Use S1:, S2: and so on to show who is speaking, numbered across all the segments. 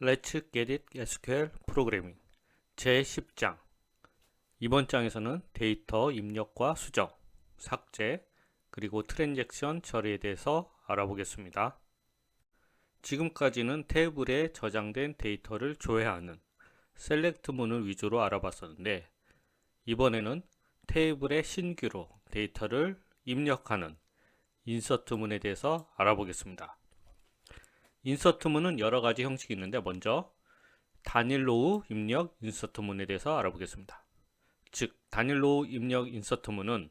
S1: Let's Get It SQL 프로그래밍 제10장. 이번 장에서는 데이터 입력과 수정, 삭제, 그리고 트랜잭션 처리에 대해서 알아보겠습니다. 지금까지는 테이블에 저장된 데이터를 조회하는 셀렉트 문을 위주로 알아봤었는데, 이번에는 테이블에 신규로 데이터를 입력하는 인서트 문에 대해서 알아보겠습니다. 인서트 문은 여러 가지 형식이 있는데, 먼저 단일 로우 입력 인서트 문에 대해서 알아보겠습니다. 즉, 단일 로우 입력 인서트 문은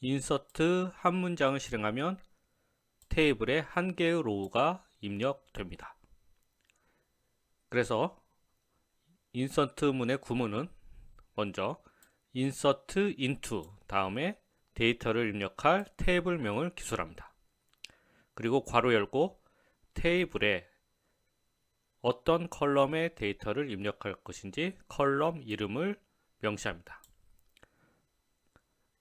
S1: 인서트 한 문장을 실행하면 테이블에 한 개의 로우가 입력됩니다. 그래서 인서트 문의 구문은 먼저 insert into 다음에 데이터를 입력할 테이블명을 기술합니다. 그리고 괄호 열고 테이블에 어떤 컬럼의 데이터를 입력할 것인지 컬럼 이름을 명시합니다.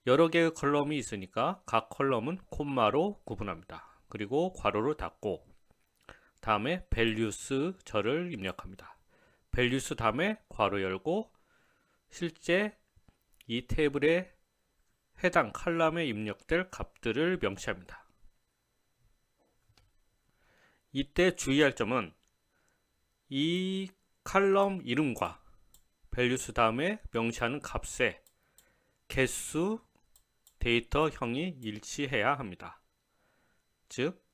S1: 여러 개의 컬럼이 있으니까 각 컬럼은 콤마로 구분합니다. 그리고 괄호를 닫고 다음에 values 절을 입력합니다. values 다음에 괄호 열고 실제 이 테이블에 해당 컬럼에 입력될 값들을 명시합니다. 이때 주의할 점은 이 컬럼 이름과 values 다음에 명시하는 값의 개수 데이터형이 일치해야 합니다. 즉,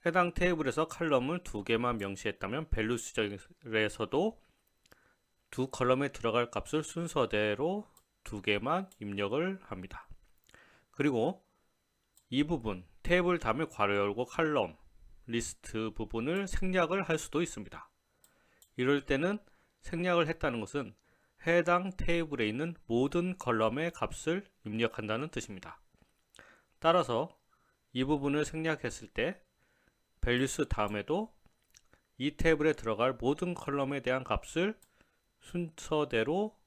S1: 해당 테이블에서 컬럼을 두 개만 명시했다면 values절에서도 두 컬럼에 들어갈 값을 순서대로 두 개만 입력을 합니다. 그리고 이 부분 테이블 다음에 괄호 열고 컬럼 리스트 부분을 생략을 할 수도 있습니다. 이럴 때는 생략을 했다는 것은 해당 테이블에 있는 모든 컬럼의 값을 입력한다는 뜻입니다. 따라서 이 부분을 생략했을 때 values 다음에도 이 테이블에 들어갈 모든 컬럼에 대한 값을 순서대로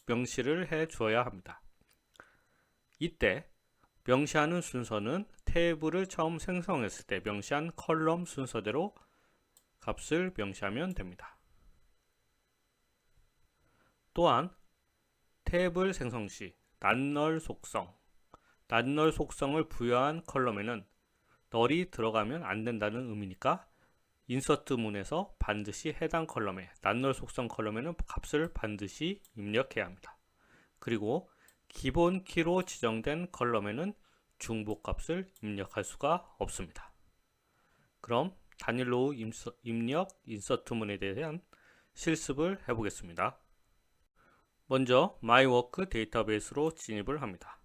S1: 명시를 해 주어야 합니다. 이때 명시하는 순서는 테이블을 처음 생성했을 때 명시한 컬럼 순서대로 값을 명시하면 됩니다. 또한 테이블 생성 시 낱널 속성을 부여한 컬럼에는 널이 들어가면 안 된다는 의미니까 인서트 문에서 반드시 해당 컬럼에 낱널 속성 컬럼에는 값을 반드시 입력해야 합니다. 그리고 기본 키로 지정된 컬럼에는 중복값을 입력할 수가 없습니다. 그럼 단일 로우 입력 인서트 문에 대한 실습을 해보겠습니다. 먼저 myWork 데이터베이스로 진입을 합니다.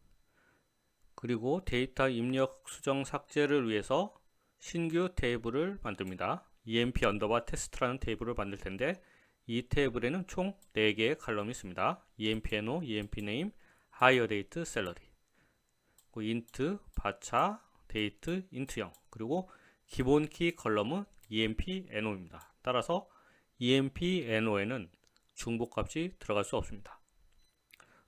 S1: 그리고 데이터 입력, 수정, 삭제를 위해서 신규 테이블을 만듭니다. emp 언더바 테스트라는 테이블을 만들 텐데 이 테이블에는 총 4개의 컬럼이 있습니다. empno, empname, hiredate, salary, int, 바차, date, int0 그리고 기본 키 컬럼은 empno입니다. 따라서 empno에는 중복값이 들어갈 수 없습니다.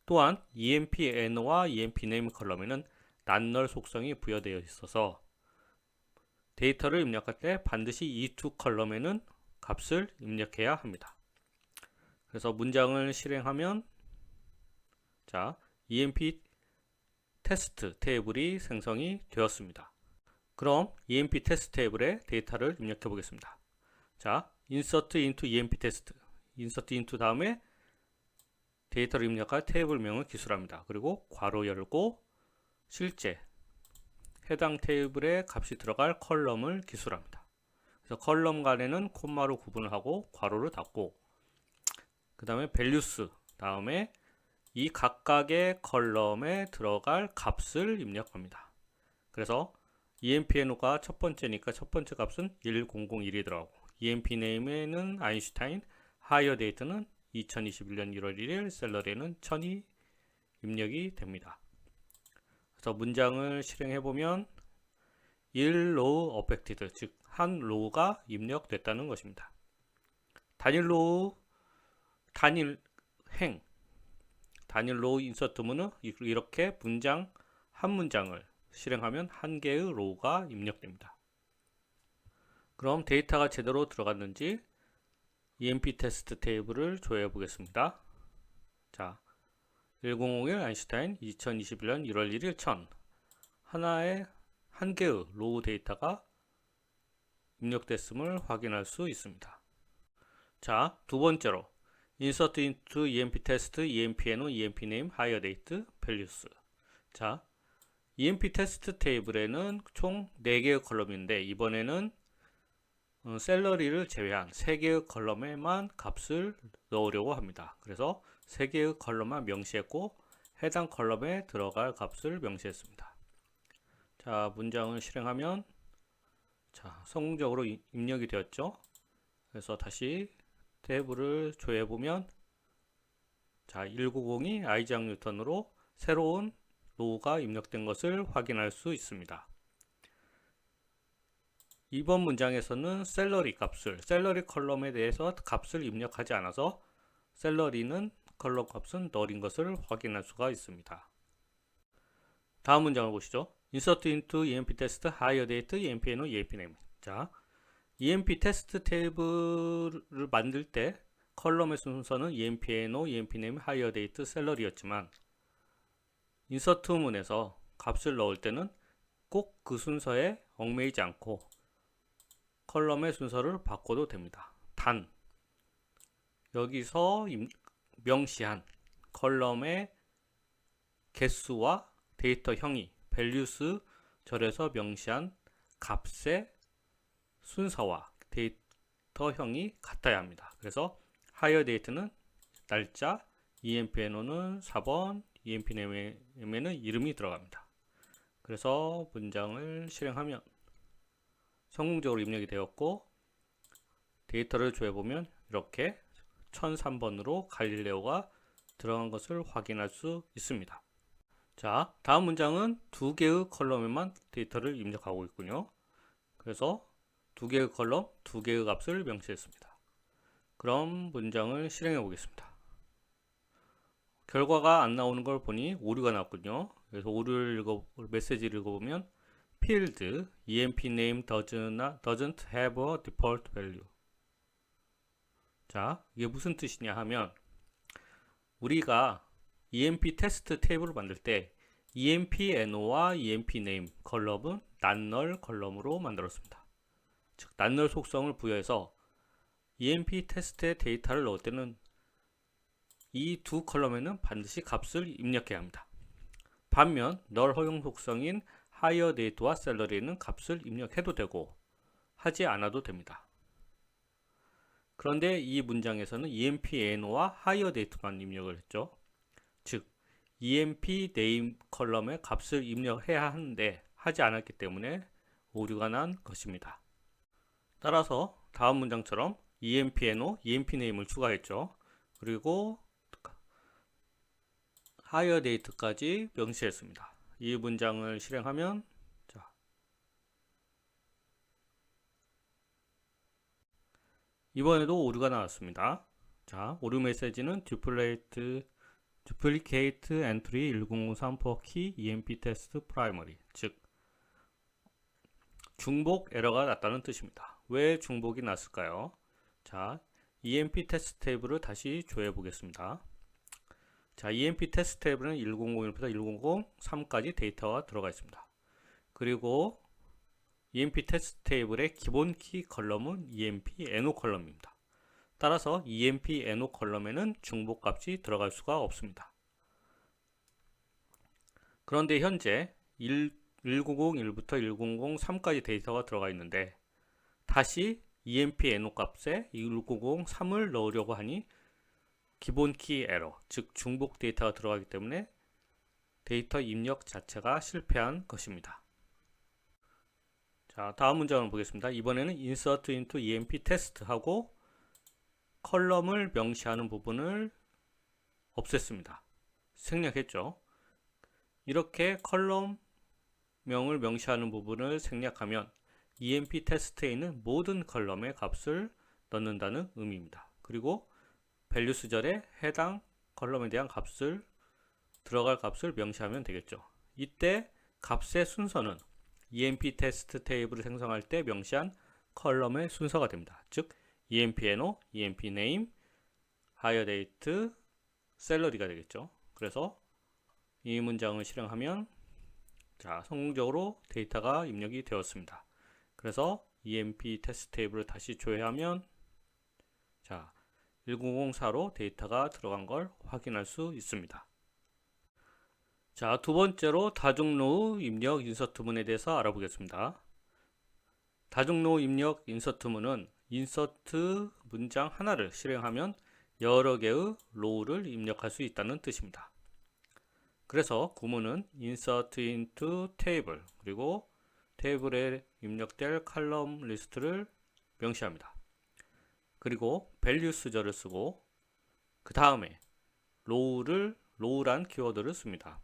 S1: 또한 empno와 empname 컬럼에는 낱널 속성이 부여되어 있어서 데이터를 입력할 때 반드시 이 두 컬럼에는 값을 입력해야 합니다. 그래서 문장을 실행하면 emp 테스트 테이블이 생성이 되었습니다. 그럼 emp 테스트 테이블에 데이터를 입력해 보겠습니다. insert into emp 테스트 insert into 다음에 데이터를 입력할 테이블명을 기술합니다. 그리고 괄호 열고 실제 해당 테이블에 값이 들어갈 컬럼을 기술합니다. 그래서 컬럼 간에는 콤마로 구분을 하고 괄호를 닫고 그 다음에 values 다음에 이 각각의 컬럼에 들어갈 값을 입력합니다. 그래서 empno가 첫 번째니까 첫 번째 값은 1001이 들어가고 empname에는 아인슈타인, hiredate는 2021년 1월 1일, 셀러리는 1000이 입력이 됩니다. 그래서 문장을 실행해 보면 1로우 affected, 즉 한 로우가 입력됐다는 것입니다. 단일 로우, 단일 로우 인서트 문은 이렇게 문장 한 문장을 실행하면 한 개의 로우가 입력됩니다. 그럼 데이터가 제대로 들어갔는지 EMP 테스트 테이블을 조회해 보겠습니다. 자, 1001 아인슈타인 2021년 1월 1일 1000 한 개의 로우 데이터가 입력됐음을 확인할 수 있습니다. 자, 두 번째로 Insert into EMP test, EMP NO, EMP name, hire date, values. 자, EMP 테스트 테이블에는 총 4개의 컬럼인데 이번에는 셀러리를 제외한 3개의 컬럼에만 값을 넣으려고 합니다. 그래서 3개의 컬럼만 명시했고 해당 컬럼에 들어갈 값을 명시했습니다. 자, 문장을 실행하면 자, 성공적으로 입력이 되었죠. 그래서 다시 테이블을 조회해 보면 자, 1902 아이작 뉴턴으로 새로운 로우가 입력된 것을 확인할 수 있습니다. 이번 문장에서는 셀러리 컬럼에 대해서 값을 입력하지 않아서 셀러리는 컬럼 값은 널인 것을 확인할 수가 있습니다. 다음 문장을 보시죠. Insert into EMP test, hire date, EMP NO, EMP name. 자, EMP 테스트 테이블을 만들 때 컬럼의 순서는 EMP NO, EMP name, hire date, 셀러리였지만 인서트 문에서 값을 넣을 때는 꼭 그 순서에 얽매이지 않고 컬럼의 순서를 바꿔도 됩니다. 단 여기서 명시한 컬럼의 개수와 데이터 형이 values 절에서 명시한 값의 순서와 데이터 형이 같아야 합니다. 그래서 hire date는 날짜, EMP NO는 4번, EMP name에는 이름이 들어갑니다. 그래서 문장을 실행하면 성공적으로 입력이 되었고 데이터를 조회해보면 이렇게 1003번으로 갈릴레오가 들어간 것을 확인할 수 있습니다. 자, 다음 문장은 2개의 컬럼에만 데이터를 입력하고 있군요. 그래서 2개의 컬럼, 2개의 값을 명시했습니다. 그럼 문장을 실행해 보겠습니다. 결과가 안 나오는 걸 보니 오류가 나왔군요. 그래서 메시지를 읽어보면 field EMP name doesn't have a default value. 자, 이게 무슨 뜻이냐 하면 우리가 EMP 테스트 테이블을 만들 때 EMP NO와 EMP name 컬럼은 non-null 컬럼으로 만들었습니다. 즉, non-null 속성을 부여해서 EMP 테스트의 데이터를 넣을 때는 이 두 컬럼에는 반드시 값을 입력해야 합니다. 반면 null 허용 속성인 hire date와 salary에는 값을 입력해도 되고 하지 않아도 됩니다. 그런데 이 문장에서는 EMP NO와 hire date만 입력을 했죠. 즉, EMP name 컬럼에 값을 입력해야 하는데 하지 않았기 때문에 오류가 난 것입니다. 따라서 다음 문장처럼 EMP NO, EMP name을 추가했죠. 그리고 hire date까지 명시했습니다. 이 문장을 실행하면 자, 이번에도 오류가 나왔습니다. 자, 오류 메시지는 duplicate entry 1003 for key EMP test primary, 즉 중복 에러가 났다는 뜻입니다. 왜 중복이 났을까요? 자, EMP 테스트 테이블을 다시 조회해 보겠습니다. 자, EMP 테스트 테이블은 1001부터 1003까지 데이터가 들어가 있습니다. 그리고 EMP 테스트 테이블의 기본 키 컬럼은 EMP NO 컬럼입니다. 따라서 EMP NO 컬럼에는 중복 값이 들어갈 수가 없습니다. 그런데 현재 1001부터 1003까지 데이터가 들어가 있는데 다시 EMP NO 값에 1003을 넣으려고 하니 기본 키 에러, 즉 중복 데이터가 들어가기 때문에 데이터 입력 자체가 실패한 것입니다. 자, 다음 문장을 보겠습니다. 이번에는 insert into EMP test 하고 컬럼을 명시하는 부분을 없앴습니다. 생략했죠. 이렇게 컬럼명을 명시하는 부분을 생략하면 EMP 테스트에 있는 모든 컬럼의 값을 넣는다는 의미입니다. 그리고 values 절에 해당 컬럼에 대한 들어갈 값을 명시하면 되겠죠. 이때 값의 순서는 EMP 테스트 테이블을 생성할 때 명시한 컬럼의 순서가 됩니다. 즉 EMPNO, EMPName, HireDate, 셀러리가 되겠죠. 그래서 이 문장을 실행하면 자, 성공적으로 데이터가 입력이 되었습니다. 그래서 EMP 테스트 테이블을 다시 조회하면 자, 1004로 데이터가 들어간 걸 확인할 수 있습니다. 자, 두 번째로 다중로우 입력 인서트문에 대해서 알아보겠습니다. 다중로우 입력 인서트문은 인서트 문장 하나를 실행하면 여러 개의 로우를 입력할 수 있다는 뜻입니다. 그래서 구문은 insert into table 그리고 테이블에 입력될 컬럼 리스트를 명시합니다. 그리고 values절을 쓰고 그 다음에 low란 키워드를 씁니다.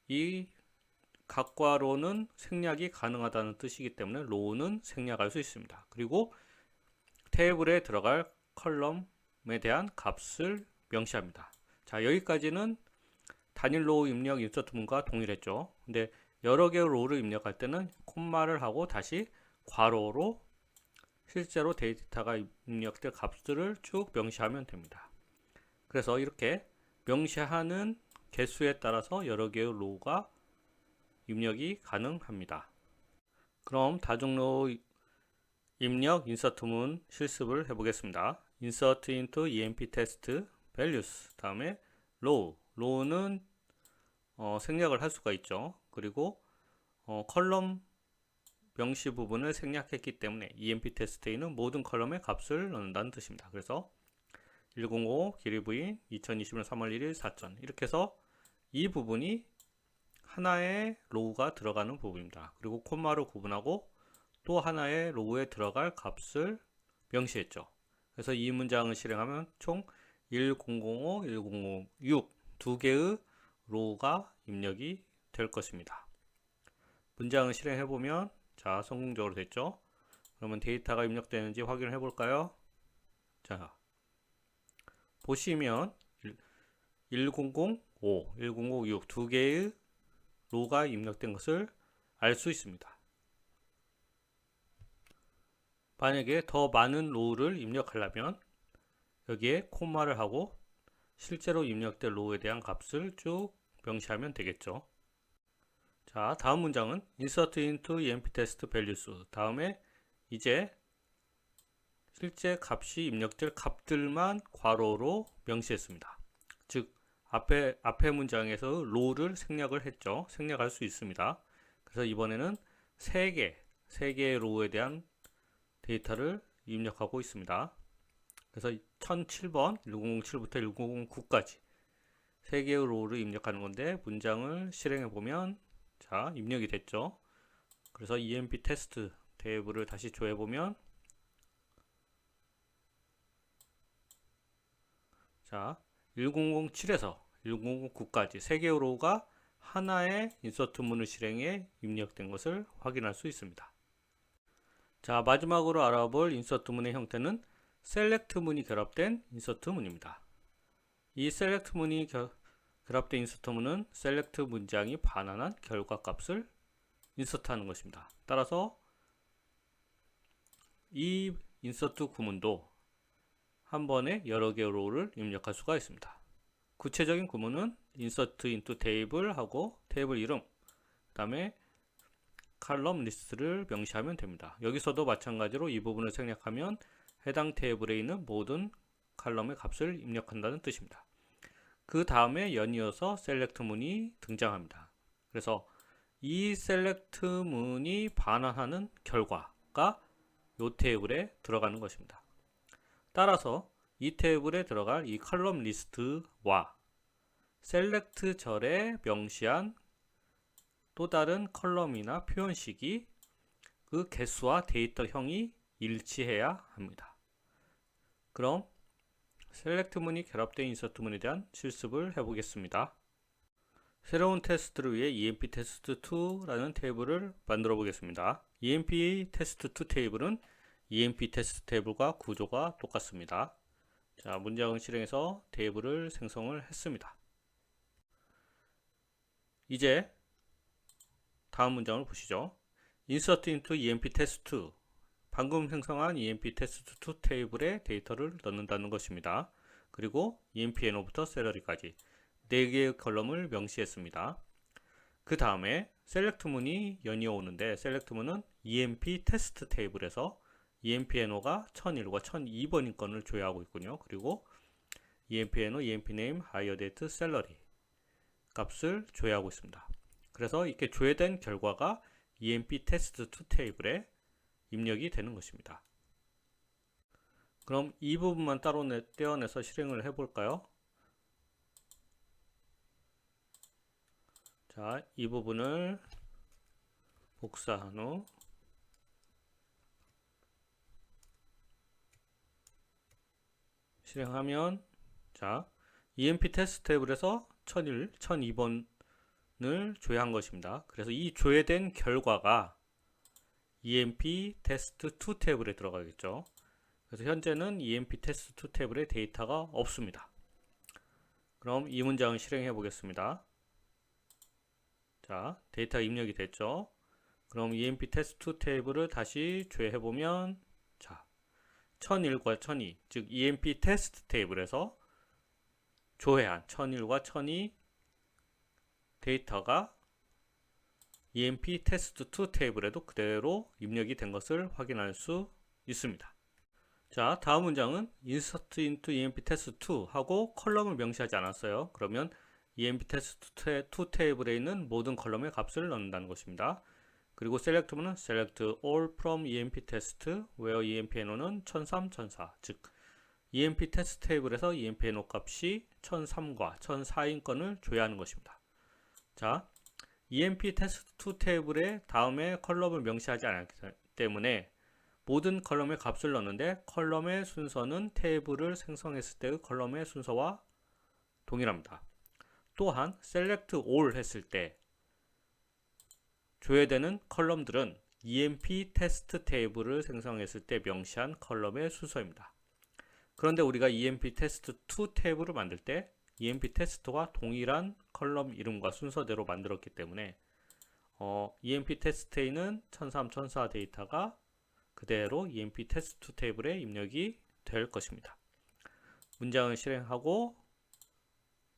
S1: 이 각과 low는 생략이 가능하다는 뜻이기 때문에 low는 생략할 수 있습니다. 그리고 테이블에 들어갈 컬럼에 대한 값을 명시합니다. 자, 여기까지는 단일 로우 입력 인서트문과 동일했죠. 근데 여러 개의 로우를 입력할 때는 콤마를 하고 다시 괄호로 실제로 데이터가 입력될 값들을 쭉 명시하면 됩니다. 그래서 이렇게 명시하는 개수에 따라서 여러 개의 로우가 입력이 가능합니다. 그럼 다중로우 입력 인서트문 실습을 해보겠습니다. insert into emp test values 다음에 low는 생략을 할 수가 있죠. 그리고 컬럼 명시 부분을 생략했기 때문에 emp test에는 모든 컬럼의 값을 넣는다는 뜻입니다. 그래서 105 길이 부인 2020년 3월 1일 4천 이렇게 해서 이 부분이 하나의 로우가 들어가는 부분입니다. 그리고 콤마로 구분하고 또 하나의 로우에 들어갈 값을 명시했죠. 그래서 이 문장을 실행하면 총 1005, 1006 두 개의 로우가 입력이 될 것입니다. 문장을 실행해 보면 자, 성공적으로 됐죠. 그러면 데이터가 입력되는지 확인을 해 볼까요? 자, 보시면 1005, 1006 두 개의 로우가 입력된 것을 알 수 있습니다. 만약에 더 많은 로우를 입력하려면 여기에 콤마를 하고 실제로 입력된 로우에 대한 값을 쭉 명시하면 되겠죠. 자, 다음 문장은 insert into emp test values 다음에 이제 실제 값이 입력될 값들만 괄호로 명시했습니다. 즉 앞에 문장에서 로우를 생략을 했죠. 생략할 수 있습니다. 그래서 이번에는 3개의 로우에 대한 데이터를 입력하고 있습니다. 그래서 1007번 1007부터 1009까지 3개의 로우를 입력하는 건데 문장을 실행해 보면 자, 입력이 됐죠. 그래서 emp 테스트 테이블을 다시 조회해 보면 자, 1007에서 1009까지 3개의 로우가 하나의 인서트문을 실행해 입력된 것을 확인할 수 있습니다. 자, 마지막으로 알아볼 인서트문의 형태는 셀렉트문이 결합된 인서트문입니다. 이 셀렉트문이 결합된 인서트문은 셀렉트 문장이 반환한 결과값을 인서트하는 것입니다. 따라서 이 인서트 구문도 한 번에 여러 개의 로우를 입력할 수가 있습니다. 구체적인 구문은 insert into table 하고 테이블 이름, 그 다음에 컬럼 리스트를 명시하면 됩니다. 여기서도 마찬가지로 이 부분을 생략하면 해당 테이블에 있는 모든 컬럼의 값을 입력한다는 뜻입니다. 그 다음에 연이어서 셀렉트 문이 등장합니다. 그래서 이 셀렉트 문이 반환하는 결과가 이 테이블에 들어가는 것입니다. 따라서 이 테이블에 들어갈 이 컬럼 리스트와 셀렉트 절에 명시한 또 다른 컬럼이나 표현식이 그 개수와 데이터형이 일치해야 합니다. 그럼 셀렉트 문이 결합된 인서트 문에 대한 실습을 해보겠습니다. 새로운 테스트를 위해 emp test2라는 테이블을 만들어 보겠습니다. emp test2 테이블은 emp 테스트 테이블과 구조가 똑같습니다. 자, 문장을 실행해서 테이블을 생성을 했습니다. 이제 다음 문장을 보시죠. insert into emp test2 방금 생성한 emp test2 테이블에 데이터를 넣는다는 것입니다. 그리고 empno부터 salary까지 4개의 컬럼을 명시했습니다. 그 다음에 select 문이 연이어 오는데 select 문은 emp test 테이블에서 empno가 1001과 1002번인 건을 조회하고 있군요. 그리고 empno, empname, hiredate, salary 값을 조회하고 있습니다. 그래서 이렇게 조회된 결과가 emp test2 테이블에 입력이 되는 것입니다. 그럼 이 부분만 따로 떼어내서 실행을 해볼까요? 자, 이 부분을 복사한 후 실행하면 자, emp 테스트 테이블에서 1001, 1002번을 조회한 것입니다. 그래서 이 조회된 결과가 emp test2 테이블에 들어가겠죠. 그래서 현재는 emp test2 테이블에 데이터가 없습니다. 그럼 이 문장을 실행해 보겠습니다. 자, 데이터 입력이 됐죠. 그럼 emp test2 테이블을 다시 조회해 보면 자, 1001과 1002, 즉 emp 테스트 테이블에서 조회한 1001과 1002 데이터가 emp test2 테이블에도 그대로 입력이 된 것을 확인할 수 있습니다. 자, 다음 문장은 insert into emp test2 하고 컬럼을 명시하지 않았어요. 그러면 emp test2 테이블에 있는 모든 컬럼의 값을 넣는다는 것입니다. 그리고 select문은 select all from emp test where empno는 1003, 1004, 즉 emp test 테이블에서 empno 값이 1003과 1004인 건을 조회하는 것입니다. 자, emp test2 테이블에 다음에 컬럼을 명시하지 않았기 때문에 모든 컬럼의 값을 넣는데 컬럼의 순서는 테이블을 생성했을 때의 컬럼의 순서와 동일합니다. 또한 select all 했을 때 조회되는 컬럼들은 emp 테스트 테이블을 생성했을 때 명시한 컬럼의 순서입니다. 그런데 우리가 emp 테스트 2 테이블을 만들 때 emp 테스트와 동일한 컬럼 이름과 순서대로 만들었기 때문에 emp 테스트에는 1003, 1004 데이터가 그대로 emp 테스트 2 테이블에 입력이 될 것입니다. 문장을 실행하고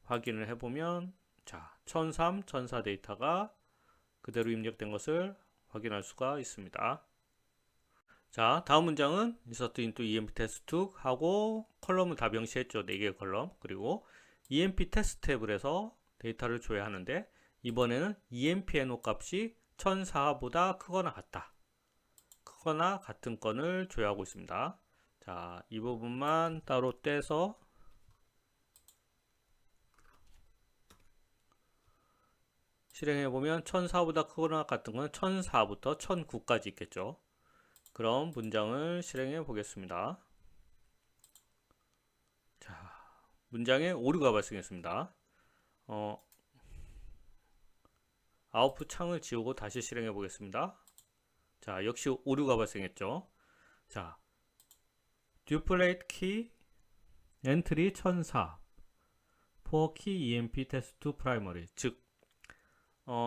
S1: 확인을 해보면 자, 1003, 1004 데이터가 그대로 입력된 것을 확인할 수가 있습니다. 자, 다음 문장은 insert into emp test2 하고 컬럼을 다 명시했죠. 4개의 컬럼. 그리고 emp test 테이블에서 데이터를 조회하는데 이번에는 empno 값이 1004보다 크거나 같다. 크거나 같은 건을 조회하고 있습니다. 자, 이 부분만 따로 떼서 실행해보면 1004보다 크거나 같은 건 1004부터 1009까지 있겠죠. 그럼 문장을 실행해 보겠습니다. 자, 문장에 오류가 발생했습니다. 아웃풋 창을 지우고 다시 실행해 보겠습니다. 자, 역시 오류가 발생했죠. 자, duplicate key entry 1004 for key emp test2 primary, 즉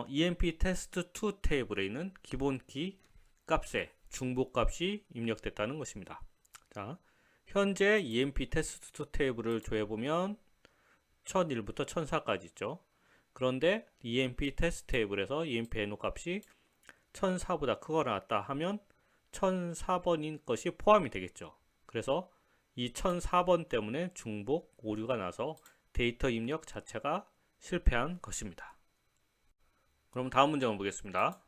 S1: emp test2 테이블에 있는 기본 키 값에 중복값이 입력됐다는 것입니다. 자, 현재 emp test2 테이블을 조회해보면 1001부터 1004까지 있죠. 그런데 emp 테스트 테이블에서 empno 값이 1004보다 크거나 같다 하면 1004번인 것이 포함이 되겠죠. 그래서 이 1004번 때문에 중복 오류가 나서 데이터 입력 자체가 실패한 것입니다. 그럼 다음 문장을 보겠습니다.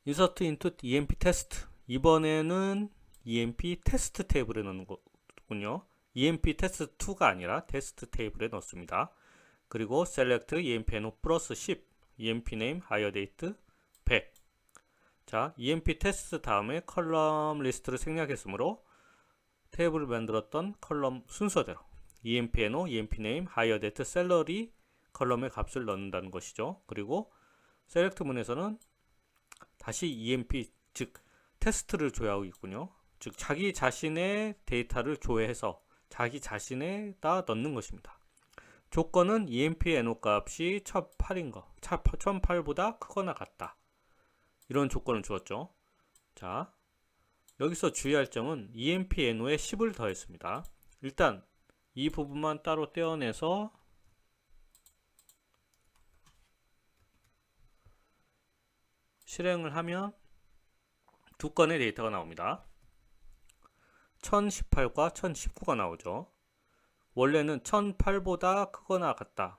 S1: insert into emp test. 이번에는 emp test 테이블에 넣는 거군요. emp test 2가 아니라 test 테이블에 넣습니다. 그리고 select empno 플러스 10, emp name, hire date 100. 자, emp test 다음에 컬럼 리스트를 생략했으므로 테이블을 만들었던 컬럼 순서대로 empno, emp name, hire date, salary 컬럼의 값을 넣는다는 것이죠. 그리고 select 문에서는 다시 emp, 즉 테스트를 조회하고 있군요. 즉 자기 자신의 데이터를 조회해서 자기 자신에다 넣는 것입니다. 조건은 empno 값이 1008인 거, 1008보다 크거나 같다. 이런 조건을 주었죠. 자, 여기서 주의할 점은 empNO에 10을 더했습니다. 일단 이 부분만 따로 떼어내서 실행을 하면 두 건의 데이터가 나옵니다. 1018과 1019가 나오죠. 원래는 1008보다 크거나 같다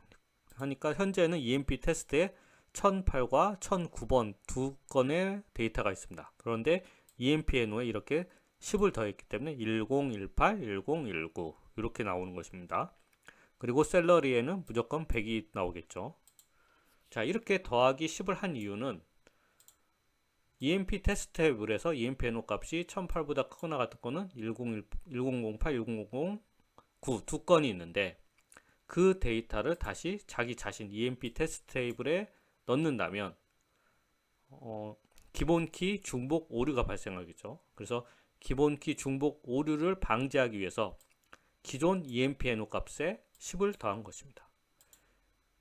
S1: 하니까 현재는 EMP 테스트에 1008과 1009번 두 건의 데이터가 있습니다. 그런데 EMPNO에 이렇게 10을 더했기 때문에 1018, 1019 이렇게 나오는 것입니다. 그리고 셀러리에는 무조건 100이 나오겠죠. 자, 이렇게 더하기 10을 한 이유는 EMP 테스트 테이블에서 EMPNO 값이 1008보다 크거나 같은 거는 1008, 1009 두 건이 있는데 그 데이터를 다시 자기 자신 EMP 테스트 테이블에 넣는다면 기본키 중복 오류가 발생하겠죠. 그래서 기본키 중복 오류를 방지하기 위해서 기존 EMPNO 값에 10을 더한 것입니다.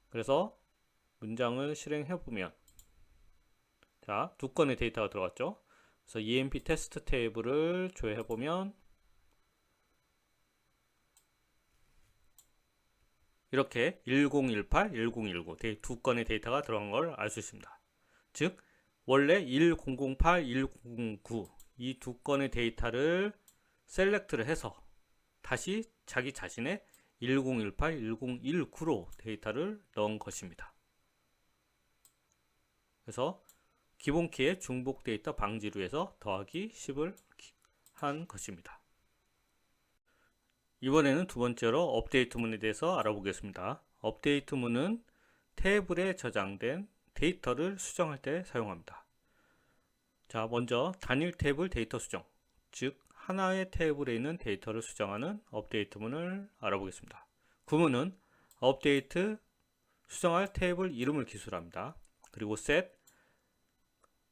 S1: 그래서 문장을 실행해 보면 자, 두 건의 데이터가 들어갔죠. 그래서 EMP 테스트 테이블을 조회해 보면 이렇게 1018, 1019 두 건의 데이터가 들어간 걸 알 수 있습니다. 즉 원래 1008, 1009 이 두 건의 데이터를 셀렉트를 해서 다시 자기 자신의 1018, 1019로 데이터를 넣은 것입니다. 그래서 기본키의 중복 데이터 방지를 위해서 더하기 10을 한 것입니다. 이번에는 두 번째로 업데이트문에 대해서 알아보겠습니다. 업데이트문은 테이블에 저장된 데이터를 수정할 때 사용합니다. 자, 먼저 단일 테이블 데이터 수정, 즉 하나의 테이블에 있는 데이터를 수정하는 업데이트문을 알아보겠습니다. 구문은 업데이트 수정할 테이블 이름을 기술합니다. 그리고 set,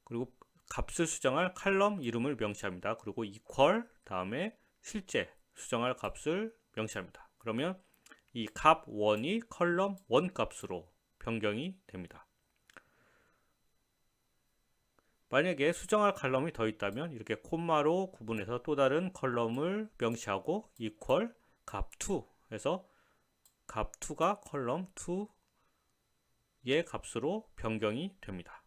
S1: 그리고 값을 수정할 컬럼 이름을 명시합니다. 그리고 equal 다음에 실제 수정할 값을 명시합니다. 그러면 이 값 1이 컬럼 1 값으로 변경이 됩니다. 만약에 수정할 컬럼이 더 있다면 이렇게 콤마로 구분해서 또 다른 컬럼을 명시하고 equal 값2 해서 값2가 컬럼 2의 값으로 변경이 됩니다.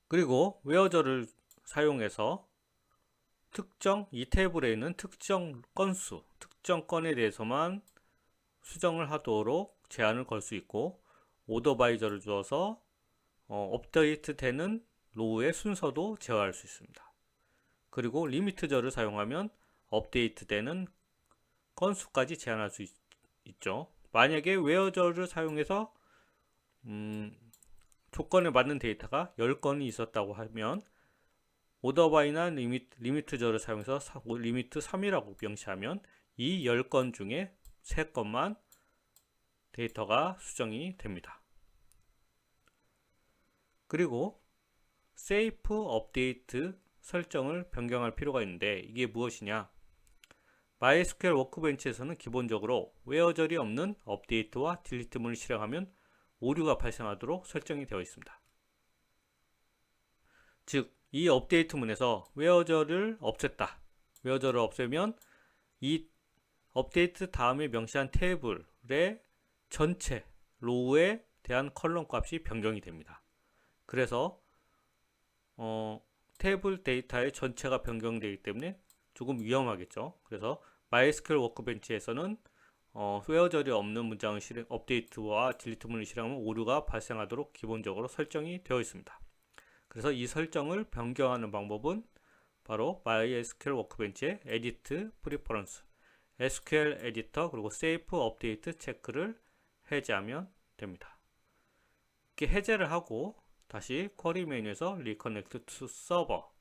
S1: 그리고 where저를 사용해서 특정 이 테이블에 있는 특정 건수, 특정 건에 대해서만 수정을 하도록 제한을 걸 수 있고 오더바이저를 주어서 업데이트 되는 로우의 순서도 제어할 수 있습니다. 그리고 리미트저를 사용하면 업데이트 되는 건수까지 제한할 수 있죠. 만약에 where저를 사용해서 조건에 맞는 데이터가 10건이 있었다고 하면 오더바이나 리미트저를 사용해서 리미트 3이라고 명시하면 이 10건 중에 3건만 데이터가 수정이 됩니다. 그리고 세이프 업데이트 설정을 변경할 필요가 있는데 이게 무엇이냐? MySQL 워크벤치에서는 기본적으로 where절이 없는 업데이트와 딜리트문을 실행하면 오류가 발생하도록 설정이 되어 있습니다. 즉, 이 업데이트문에서 where절을 없앴다. where절을 없애면 이 업데이트 다음에 명시한 테이블의 전체 로우에 대한 컬럼 값이 변경이 됩니다. 그래서 테이블 데이터의 전체가 변경되기 때문에 조금 위험하겠죠. 그래서 MySQL 워크벤치에서는 where절이 없는 문장을 업데이트와 딜리트문을 실행하면 오류가 발생하도록 기본적으로 설정이 되어 있습니다. 그래서 이 설정을 변경하는 방법은 바로 MySQL 워크벤치의 Edit Preference, SQL 에디터 그리고 Save Update 체크를 해제하면 됩니다. 이렇게 해제를 하고 다시 쿼리 메뉴에서 Reconnect to Server로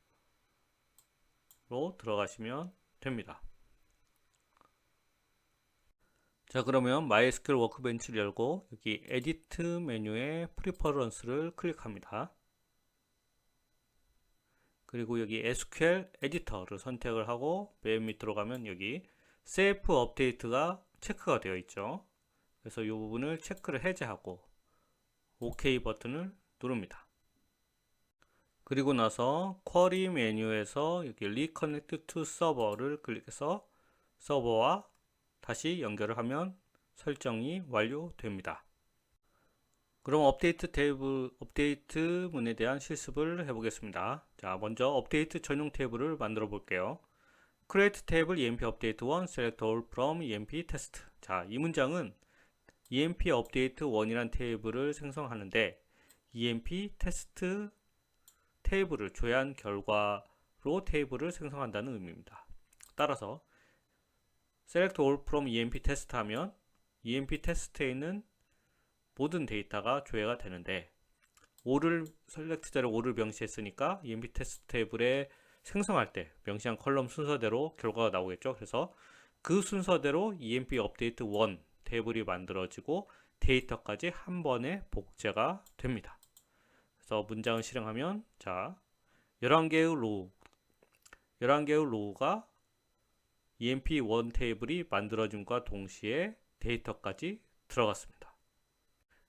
S1: 들어가시면 됩니다. 자, 그러면 MySQL 워크벤치를 열고 여기 에디트 메뉴에 프리퍼런스를 클릭합니다. 그리고 여기 SQL 에디터를 선택을 하고 맨 밑으로 가면 여기 Save Update가 체크가 되어 있죠. 그래서 이 부분을 체크를 해제하고 OK 버튼을 누릅니다. 그리고 나서 쿼리 메뉴에서 여기 Reconnect to Server를 클릭해서 서버와 다시 연결을 하면 설정이 완료됩니다. 그럼 업데이트 문에 대한 실습을 해보겠습니다. 자, 먼저 업데이트 전용 테이블을 만들어 볼게요. Create table EMP update 1 select all from EMP test. 자, 이 문장은 EMP update 1이란 테이블을 생성하는데 EMP 테스트 테이블을 조회한 결과로 테이블을 생성한다는 의미입니다. 따라서 select all from EMP test 하면 EMP 테스트에 있는 모든 데이터가 조회가 되는데 셀렉트 자료 5를 명시했으니까 EMP 테스트 테이블에 생성할 때 명시한 컬럼 순서대로 결과가 나오겠죠. 그래서 그 순서대로 EMP 업데이트 1 테이블이 만들어지고 데이터까지 한 번에 복제가 됩니다. 그래서 문장을 실행하면 자 11개의 로우가 EMP1 테이블이 만들어짐과 동시에 데이터까지 들어갔습니다.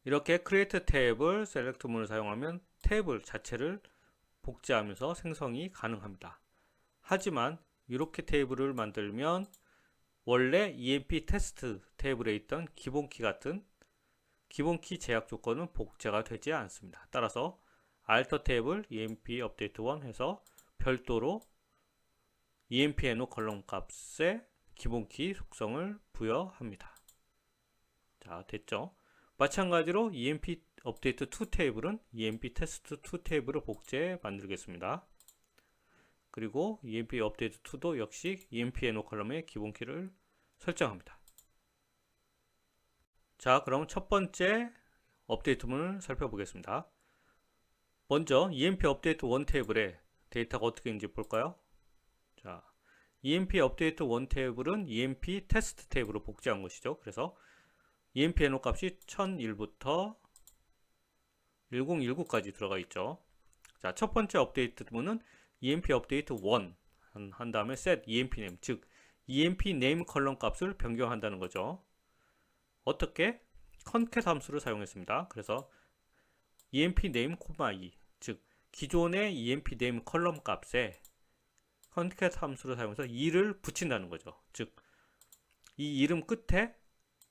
S1: 이렇게 create 테이블 셀렉트 문을 사용하면 테이블 자체를 복제하면서 생성이 가능합니다. 하지만 이렇게 테이블을 만들면 원래 EMP 테스트 테이블에 있던 기본키 같은 기본키 제약 조건은 복제가 되지 않습니다. 따라서 alter 테이블 EMP 업데이트 1 해서 별도로 EMP NO 컬럼 값에 기본키 속성을 부여합니다. 자, 됐죠? 마찬가지로 EMP 업데이트 2 테이블은 EMP 테스트 2 테이블을 복제해 만들겠습니다. 그리고 EMP 업데이트 2도 역시 EMP NO 컬럼의 기본키를 설정합니다. 자, 그럼 첫 번째 업데이트문을 살펴보겠습니다. 먼저 EMP 업데이트 1 테이블에 데이터가 어떻게 있는지 볼까요? 자, EMP 업데이트 1 테이블은 EMP 테스트 테이블로 복제한 것이죠. 그래서 EMP NO 값이 1001부터 1019까지 들어가 있죠. 자, 첫 번째 업데이트문은 EMP 업데이트 1 한 다음에 set EMP name, 즉 EMP name 컬럼 값을 변경한다는 거죠. 어떻게? concat 함수를 사용했습니다. 그래서 EMP name, 2, 즉 기존의 EMP name 컬럼 값에 concat 함수를 사용해서 2를 붙인다는 거죠. 즉 이 이름 끝에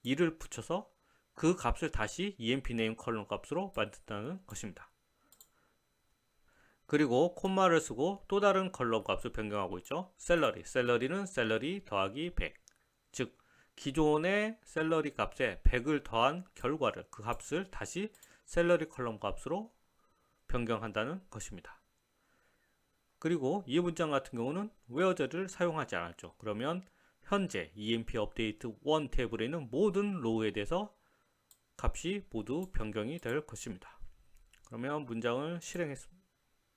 S1: 2를 붙여서 그 값을 다시 EMP name 컬럼 값으로 만든다는 것입니다. 그리고 콤마를 쓰고 또 다른 컬럼 값을 변경하고 있죠. 샐러리는 샐러리 더하기 100, 즉 기존의 샐러리 값에 100을 더한 결과를 그 값을 다시 샐러리 컬럼 값으로 변경한다는 것입니다. 그리고 이 문장 같은 경우는 where's를 사용하지 않았죠. 그러면 현재 EMP 업데이트 1 테이블에 있는 모든 로우에 대해서 값이 모두 변경이 될 것입니다. 그러면 문장을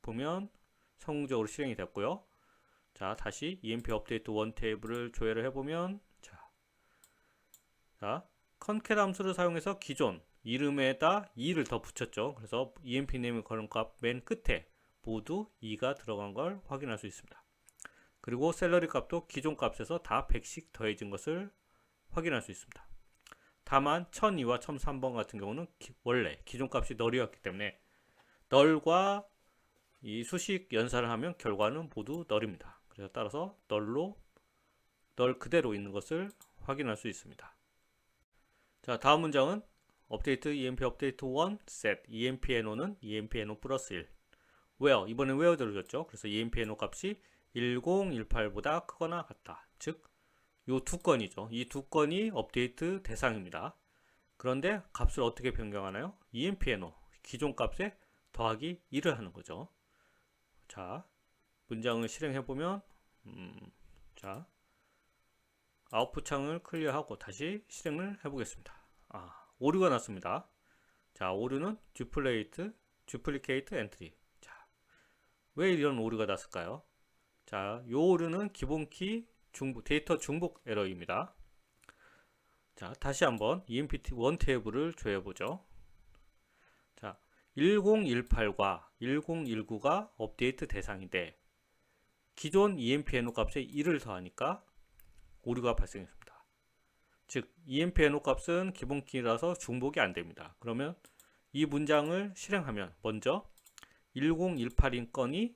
S1: 보면 성공적으로 실행이 됐고요. 자, 다시 EMP 업데이트 1 테이블을 조회를 해보면 자, concat 함수를 사용해서 기존 이름에다 2를 더 붙였죠. 그래서 EMP name 컬럼 값 맨 끝에 모두 2가 들어간 걸 확인할 수 있습니다. 그리고 샐러리 값도 기존 값에서 다 100씩 더해진 것을 확인할 수 있습니다. 다만 1002와 1003번 같은 경우는 원래 기존 값이 널이었기 때문에 널과 이 수식 연산을 하면 결과는 모두 널입니다. 그래서 따라서 널 그대로 있는 것을 확인할 수 있습니다. 자, 다음 문장은 업데이트 EMP 업데이트 1 set EMP NO는 EMP NO 플러스 1 where 이번엔 where 들어줬죠. 그래서 EMP NO 값이 1018보다 크거나 같다. 즉 요 두 건이죠. 이 두 건이 업데이트 대상입니다. 그런데 값을 어떻게 변경하나요? EMP NO 기존 값에 더하기 1을 하는 거죠. 자, 문장을 실행해 보면 자, 아웃풋 창을 클리어하고 다시 실행을 해보겠습니다. 오류가 났습니다. 자, 오류는 duplicate entry. 자, 왜 이런 오류가 났을까요? 자, 요 오류는 기본키 데이터 중복 에러입니다. 자, 다시 한번 EMP1 테이블을 조회해보죠. 자, 1018과 1019가 업데이트 대상인데 기존 EMP NO 값에 1을 더하니까 오류가 발생했습니다. 즉 EMP NO 값은 기본키라서 중복이 안됩니다. 그러면 이 문장을 실행하면 먼저 1018인 건이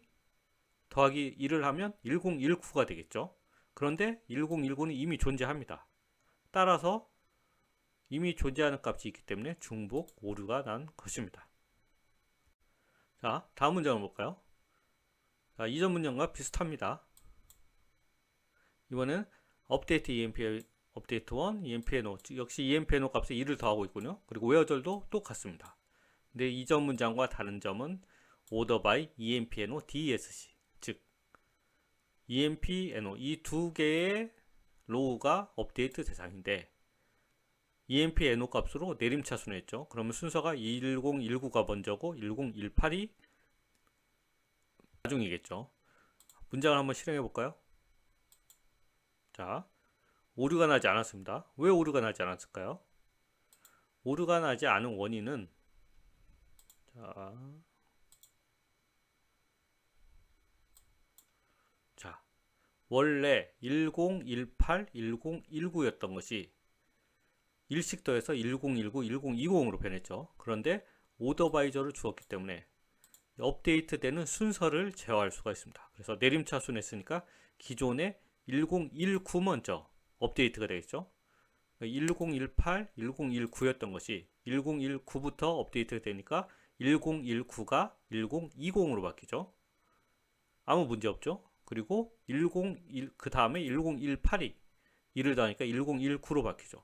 S1: 더하기 1을 하면 1019가 되겠죠. 그런데 1019는 이미 존재합니다. 따라서 이미 존재하는 값이 있기 때문에 중복 오류가 난 것입니다. 자, 다음 문장을 볼까요? 자, 이전 문장과 비슷합니다. 이번엔 업데이트 EMP 업데이트 1 EMPNO 역시 EMPNO 값에 1을 더하고 있군요. 그리고 웨어절도 똑같습니다. 근데 이전 문장과 다른 점은 order by EMPNO DESC 즉 EMPNO 이 두 개의 로우가 업데이트 대상인데 EMPNO 값으로 내림차순 했죠. 그러면 순서가 1019가 먼저고 1018이 나중이겠죠. 문장을 한번 실행해 볼까요? 자, 오류가 나지 않았습니다. 왜 오류가 나지 않았을까요? 오류가 나지 않은 원인은 자, 원래 1018, 1019였던 것이 일씩 더해서 1019, 1020으로 변했죠. 그런데 오더바이저를 주었기 때문에 업데이트되는 순서를 제어할 수가 있습니다. 그래서 내림차순 했으니까 기존의 1019 먼저 업데이트가 되겠죠. 1018, 1019였던 것이 1019부터 업데이트가 되니까 1019가 1020으로 바뀌죠. 아무 문제 없죠. 그리고 101, 그 다음에 1018이 1을 더하니까 1019로 바뀌죠.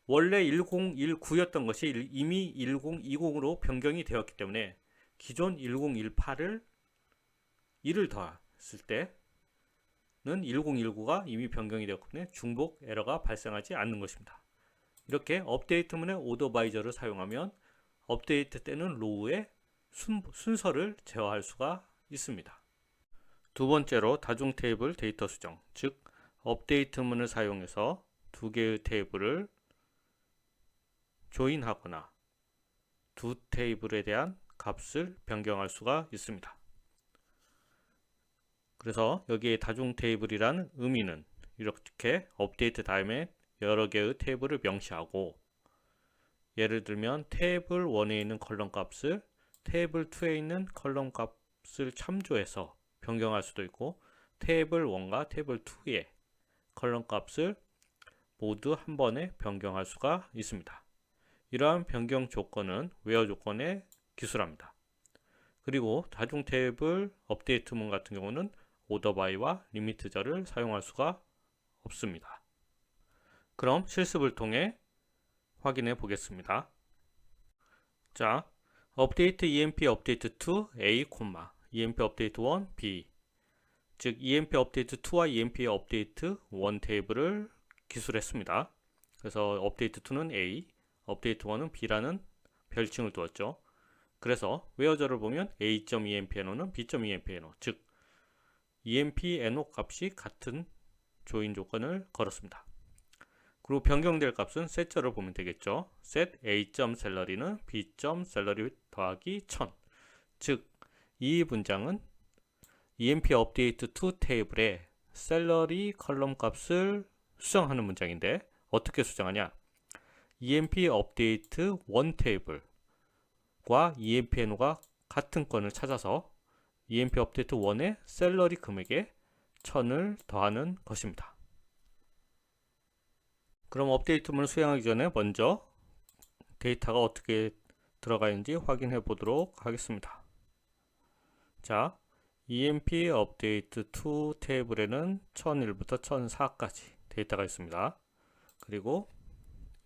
S1: 원래 1019였던 것이 이미 1020으로 변경이 되었기 때문에 기존 1018을 1을 더했을 때는 1019가 이미 변경이 되었기 때문에 중복 에러가 발생하지 않는 것입니다. 이렇게 업데이트문의 오더바이저를 사용하면 업데이트 때는 로우의 순서를 제어할 수가 있습니다. 두 번째로 다중 테이블 데이터 수정, 즉 업데이트문을 사용해서 두 개의 테이블을 조인하거나 두 테이블에 대한 값을 변경할 수가 있습니다. 그래서 여기에 다중 테이블이라는 의미는 이렇게 업데이트 다음에 여러 개의 테이블을 명시하고 예를 들면 테이블 1에 있는 컬럼 값을 테이블 2에 있는 컬럼 값을 참조해서 변경할 수도 있고 테이블 1과 테이블 2의 컬럼 값을 모두 한 번에 변경할 수가 있습니다. 이러한 변경 조건은 웨어 조건에 기술합니다. 그리고 다중 테이블 업데이트문 같은 경우는 오더바이와 리미트절을 사용할 수가 없습니다. 그럼 실습을 통해 확인해 보겠습니다. 자, 업데이트 EMP 업데이트 2 A, EMP 업데이트 1 B 즉 EMP 업데이트 2와 EMP 업데이트 1 테이블을 기술했습니다. 그래서 업데이트 2는 A, 업데이트 1은 B라는 별칭을 두었죠. 그래서 웨어절을 보면 A.EMPNO는 B.EMPNO 즉 EMPNO 값이 같은 조인 조건을 걸었습니다. 그리고 변경될 값은 set절을 보면 되겠죠. set A.salary는 B.salary 더하기 1000 즉 이 문장은 EMP 업데이트 2 테이블에 셀러리 컬럼 값을 수정하는 문장인데 어떻게 수정하냐? EMP 업데이트 1 테이블과 EMPNO가 같은 건을 찾아서 EMP 업데이트 1의 셀러리 금액에 1000을 더하는 것입니다. 그럼 업데이트문을 수행하기 전에 먼저 데이터가 어떻게 들어가 있는지 확인해 보도록 하겠습니다. 자, EMP 업데이트 2 테이블에는 1001부터 1004까지 데이터가 있습니다. 그리고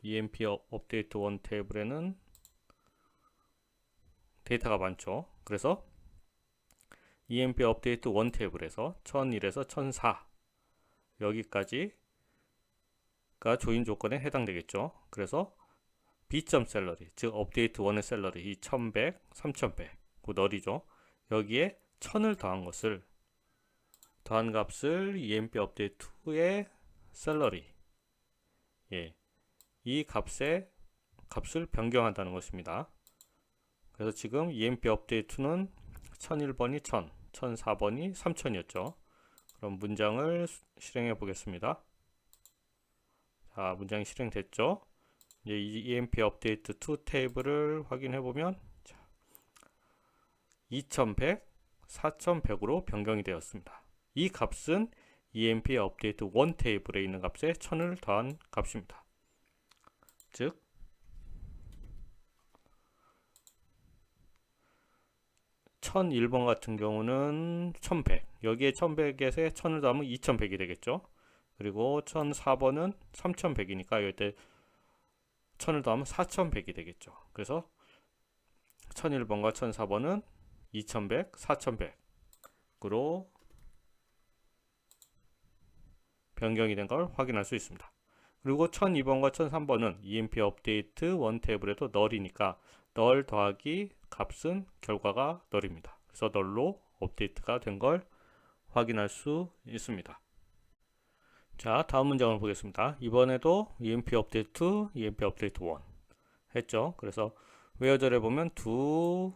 S1: EMP 업데이트 1 테이블에는 데이터가 많죠. 그래서 EMP 업데이트 1 테이블에서 1001에서 1004 여기까지가 조인 조건에 해당되겠죠. 그래서 B.salary 즉 업데이트 1의 셀러리 이 1100, 3100 그 널이죠. 여기에 1000을 더한 것을 더한 값을 EMP 업데이트 2의 셀러리 이 값을 변경한다는 것입니다. 그래서 지금 EMP 업데이트 2는 1001번이 1000, 1004번이 3000이었죠. 그럼 문장을 실행해 보겠습니다. 자, 문장이 실행됐죠. 이제 EMP 업데이트 2 테이블을 확인해 보면 2100, 4100으로 변경이 되었습니다. 이 값은 EMP 업데이트 1 테이블에 있는 값에 1000을 더한 값입니다. 즉 1001번 같은 경우는 1100, 여기에 1100에서 1000을 더하면 2100이 되겠죠. 그리고 1004번은 3100이니까 여기 1000을 더하면 4100이 되겠죠. 그래서 1001번과 1004번은 2100, 4100으로 변경이 된 걸 확인할 수 있습니다. 그리고 1002번과 1003번은 EMP 업데이트 1 테이블에도 널이니까 널 더하기 값은 결과가 널입니다. 그래서 널로 업데이트가 된 걸 확인할 수 있습니다. 자, 다음 문장을 보겠습니다. 이번에도 EMP 업데이트 2, EMP 업데이트 1 했죠. 그래서 웨어절에 보면 두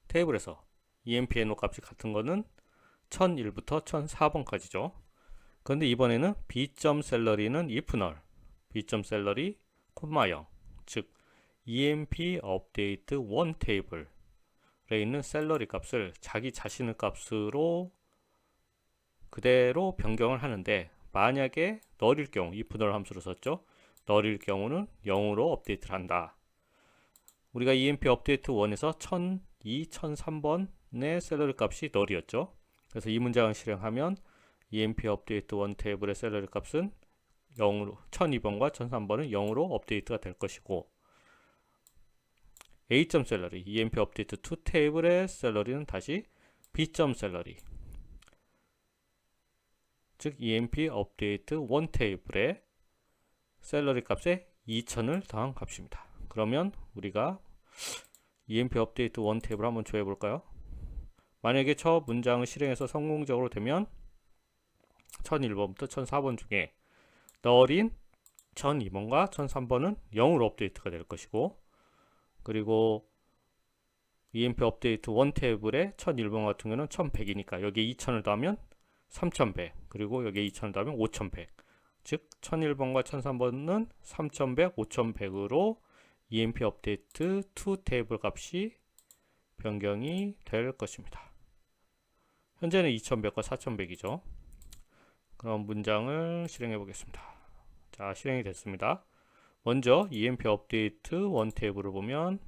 S1: 테이블에서 EMP NO 값이 같은 거는 1001부터 1004번까지죠. 그런데 이번에는 B.셀러리는 if null, B.셀러리, 콤마 0, 즉 EMP 업데이트 1 테이블에 있는 셀러리 값을 자기 자신의 값으로 그대로 변경을 하는데, 만약에 null일 경우, if null 함수를 썼죠. null일 경우는 0으로 업데이트를 한다. 우리가 EMP 업데이트 1에서 1002, 1003번의 셀러리 값이 null이었죠. 그래서 이 문장을 실행하면 EMP 업데이트 1 테이블의 셀러리 값은 0으로, 1002번과 1003번은 0으로 업데이트가 될 것이고, A.셀러리, EMP 업데이트 2 테이블의 셀러리는 다시 B.셀러리, 즉 EMP 업데이트 1 테이블의 셀러리 값에 2000을 더한 값입니다. 그러면 우리가 EMP 업데이트 1 테이블 한번 조회해 볼까요? 만약에 저 문장을 실행해서 성공적으로 되면 1001번부터 1004번 중에 null인 1002번과 1003번은 0으로 업데이트가 될 것이고, 그리고 EMP 업데이트 1 테이블에 1001번 같은 경우는 1100이니까 여기에 2000을 더하면 3100, 그리고 여기에 2000을 더하면 5100, 즉 1001번과 1003번은 3100, 5100으로 EMP 업데이트 2 테이블 값이 변경이 될 것입니다. 현재는 2100과 4100이죠. 그럼 문장을 실행해 보겠습니다. 자, 실행이 됐습니다. 먼저 EMP 업데이트 1 테이블을 보면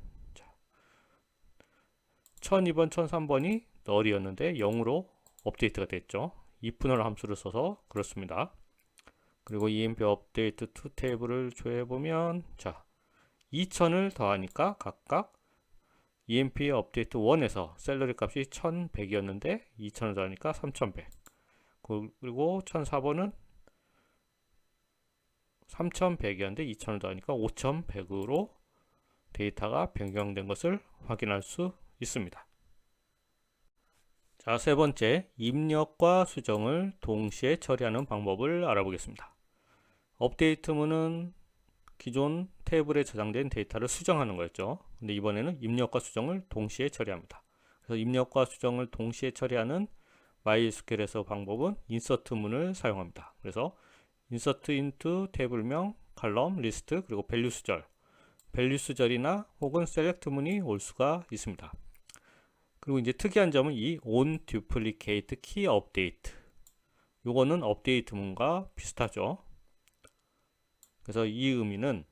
S1: 1002번, 1003번이 null이었는데 0으로 업데이트가 됐죠. if null 함수를 써서 그렇습니다. 그리고 EMP 업데이트 2 테이블을 조회해 보면 자, 2000을 더하니까 각각 EMP 업데이트 1에서 셀러리 값이 1100이었는데 2000을 더하니까 3100, 그리고 1004번은 3100이었는데 2000을 더하니까 5100으로 데이터가 변경된 것을 확인할 수 있습니다. 자, 세 번째, 입력과 수정을 동시에 처리하는 방법을 알아보겠습니다. 업데이트문은 기존 테이블에 저장된 데이터를 수정하는 거였죠. 근데 이번에는 입력과 수정을 동시에 처리합니다. 그래서 입력과 수정을 동시에 처리하는 MySQL에서 방법은 인서트문을 사용합니다. 그래서 insert into 테이블명, 컬럼, 리스트, 그리고 밸류 수절, 밸류 수절이나 혹은 select문이 올 수가 있습니다. 그리고 이제 특이한 점은 이 on duplicate key update, 요거는 업데이트문과 비슷하죠. 그래서 이 의미는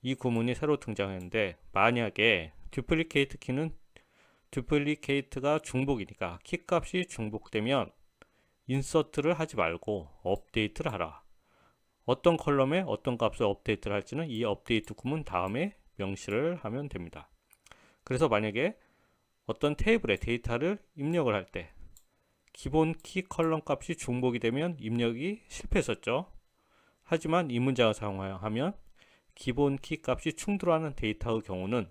S1: 이 구문이 새로 등장했는데, 만약에 duplicate key는 duplicate가 중복이니까 키 값이 중복되면 인서트를 하지 말고 업데이트를 하라. 어떤 컬럼에 어떤 값을 업데이트를 할지는 이 업데이트 구문 다음에 명시를 하면 됩니다. 그래서 만약에 어떤 테이블에 데이터를 입력을 할 때 기본 키 컬럼 값이 중복이 되면 입력이 실패했었죠. 하지만 이 문장을 사용하면 기본 키 값이 충돌하는 데이터의 경우는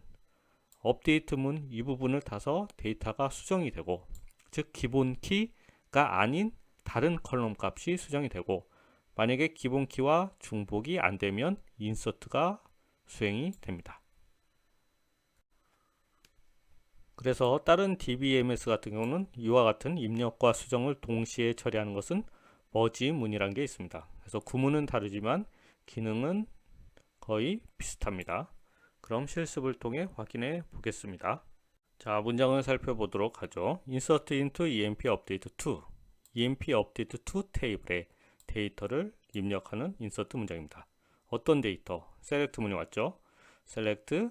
S1: 업데이트문 이 부분을 타서 데이터가 수정이 되고, 즉 기본 키가 아닌 다른 컬럼 값이 수정이 되고, 만약에 기본 키와 중복이 안 되면 인서트가 수행이 됩니다. 그래서 다른 DBMS 같은 경우는 이와 같은 입력과 수정을 동시에 처리하는 것은 머지 문이라는 게 있습니다. 그래서 구문은 다르지만 기능은 거의 비슷합니다. 그럼 실습을 통해 확인해 보겠습니다. 자, 문장을 살펴보도록 하죠. Insert into EMP update to. EMP update to 테이블에 데이터를 입력하는 인서트 문장입니다. 어떤 데이터? select 문이 왔죠. select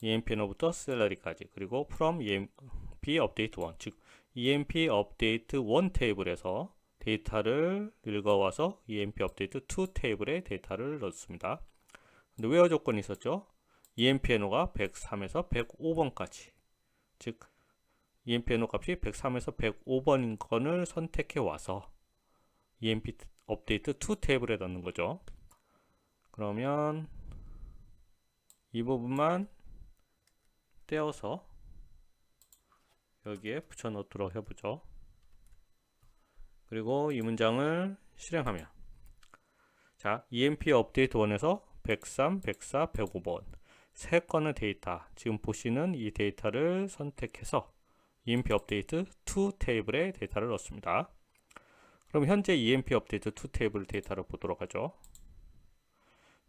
S1: EMPN부터 salary까지, 그리고 from EMP update 1, 즉 EMP update 1 테이블에서 데이터를 읽어와서 EMP update 2 테이블에 데이터를 넣습니다. 근데 where 조건이 있었죠. EMPNO가 103에서 105번까지, 즉 EMPNO 값이 103에서 105번인 건을 선택해 와서 EMP 업데이트 2 테이블에 넣는 거죠. 그러면 이 부분만 떼어서 여기에 붙여 넣도록 해보죠. 그리고 이 문장을 실행하면, 자, EMP 업데이트 1에서 103, 104, 105번 세 건의 데이터, 지금 보시는 이 데이터를 선택해서 EMP 업데이트 2 테이블에 데이터를 넣습니다. 그럼 현재 EMP 업데이트 2 테이블 데이터를 보도록 하죠.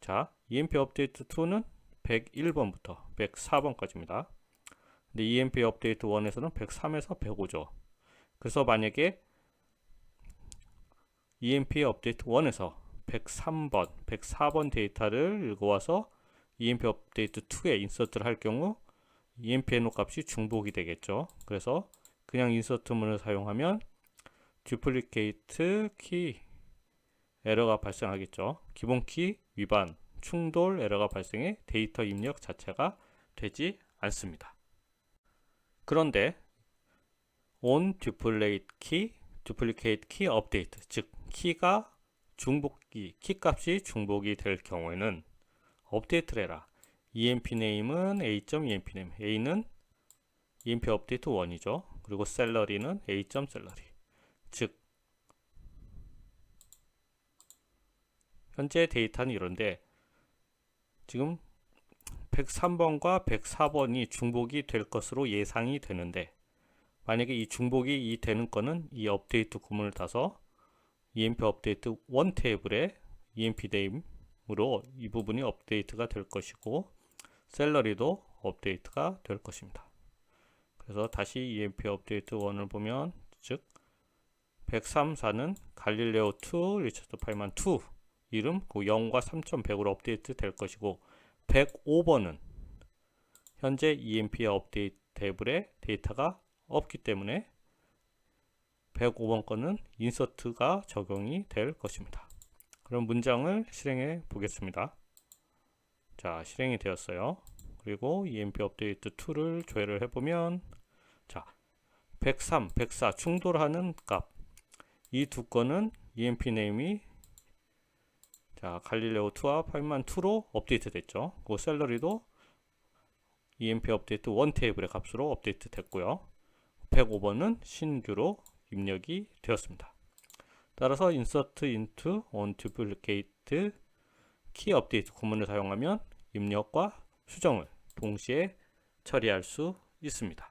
S1: 자, EMP 업데이트 2는 101번부터 104번까지입니다. 근데 EMP 업데이트 1에서는 103에서 105죠. 그래서 만약에 EMP 업데이트 1에서 103번, 104번 데이터를 읽어와서 EMP 업데이트 2에 인서트를 할 경우 EMPNO 값이 중복이 되겠죠. 그래서 그냥 인서트문을 사용하면 듀플리케이트 키 에러가 발생하겠죠. 기본 키 위반, 충돌 에러가 발생해 데이터 입력 자체가 되지 않습니다. 그런데 on duplicate key update, 즉 키가 중복이, 키 값이 중복이 될 경우에는 업데이트를 해라. EMP name은 a.emp name, a는 EMP 업데이트 1이죠. 그리고 salary는 a.salary, 즉 현재 데이터는 이런데 지금 103번과 104번이 중복이 될 것으로 예상이 되는데, 만약에 이 중복이 되는 거는 이 업데이트 구문을 따서 EMP 업데이트 1 테이블에 EMP name으로 이 부분이 업데이트가 될 것이고 셀러리도 업데이트가 될 것입니다. 그래서 다시 EMP 업데이트 1을 보면, 즉 103사는 갈릴레오 2 리처드 파이만 2 이름 0과 3100으로 업데이트 될 것이고, 105번은 현재 EMP 업데이트 테이블에 데이터가 없기 때문에 105번 건은 인서트가 적용이 될 것입니다. 그럼 문장을 실행해 보겠습니다. 자, 실행이 되었어요. 그리고 EMP 업데이트 2를 조회를 해보면, 자, 103, 104 충돌하는 값, 이 두 건은 EMP name이 자, 갈릴레오 2와 파이만 2로 업데이트 됐죠. 그 셀러리도 EMP 업데이트 1 테이블의 값으로 업데이트 됐고요. 105번은 신규로 입력이 되었습니다. 따라서 insert into on duplicate key update 구문을 사용하면 입력과 수정을 동시에 처리할 수 있습니다.